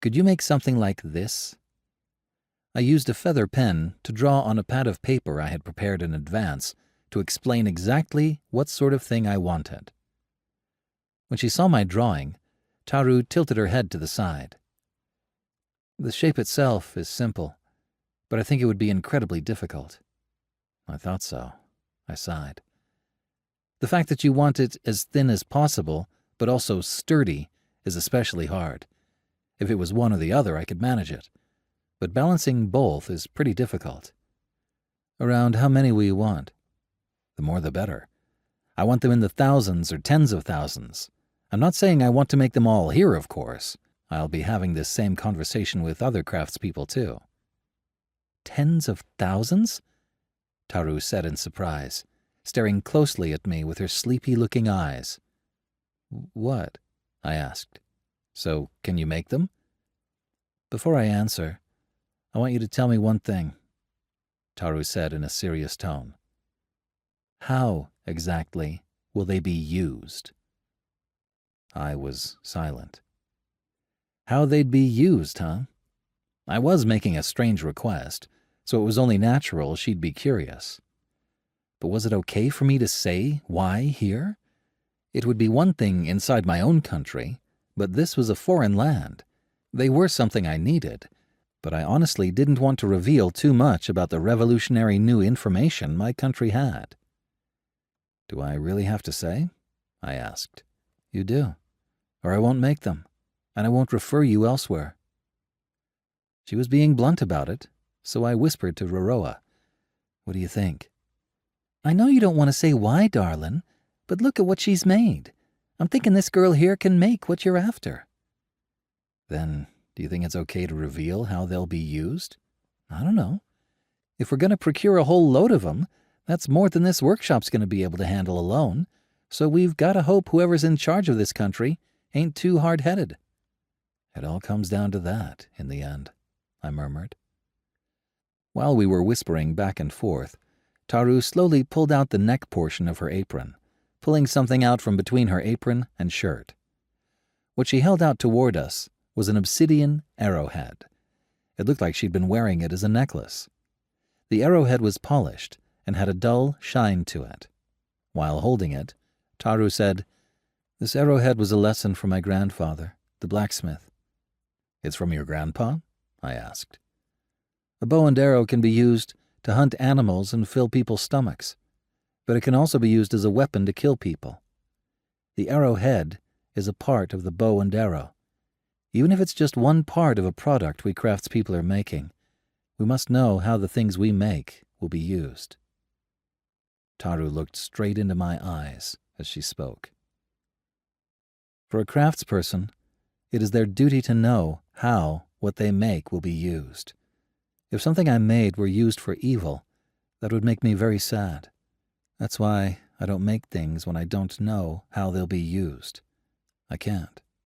Could you make something like this?" I used a feather pen to draw on a pad of paper I had prepared in advance to explain exactly what sort of thing I wanted. When she saw my drawing, Taru tilted her head to the side. "The shape itself is simple, but I think it would be incredibly difficult." I thought so. I sighed. "The fact that you want it as thin as possible, but also sturdy, is especially hard. If it was one or the other, I could manage it. But balancing both is pretty difficult." "Around how many will you want?" "The more the better. I want them in the thousands or tens of thousands. I'm not saying I want to make them all here, of course. I'll be having this same conversation with other craftspeople, too." "Tens of thousands?" Taru said in surprise, staring closely at me with her sleepy-looking eyes. "What?" I asked. "So, can you make them?" "Before I answer, I want you to tell me one thing," Taru said in a serious tone. "How, exactly, will they be used?" I was silent. How they'd be used, huh? I was making a strange request, so it was only natural she'd be curious. But was it okay for me to say why here? It would be one thing inside my own country, but this was a foreign land. They were something I needed, but I honestly didn't want to reveal too much about the revolutionary new information my country had. "Do I really have to say?" I asked. "You do, or I won't make them, and I won't refer you elsewhere." She was being blunt about it, so I whispered to Roroa, "What do you think?" "I know you don't want to say why, darlin', but look at what she's made. I'm thinking this girl here can make what you're after." "Then, do you think it's okay to reveal how they'll be used?" "I don't know. If we're going to procure a whole load of them, that's more than this workshop's going to be able to handle alone, so we've got to hope whoever's in charge of this country ain't too hard-headed." "It all comes down to that, in the end," I murmured. While we were whispering back and forth, Taru slowly pulled out the neck portion of her apron, pulling something out from between her apron and shirt. What she held out toward us was an obsidian arrowhead. It looked like she'd been wearing it as a necklace. The arrowhead was polished and had a dull shine to it. While holding it, Taru said, "This arrowhead was a lesson from my grandfather, the blacksmith." "It's from your grandpa?" I asked. "A bow and arrow can be used to hunt animals and fill people's stomachs, but it can also be used as a weapon to kill people. The arrowhead is a part of the bow and arrow. Even if it's just one part of a product we craftspeople are making, we must know how the things we make will be used." Taru looked straight into my eyes as she spoke. "For a craftsperson, it is their duty to know how what they make will be used. If something I made were used for evil, that would make me very sad. That's why I don't make things when I don't know how they'll be used. I can't."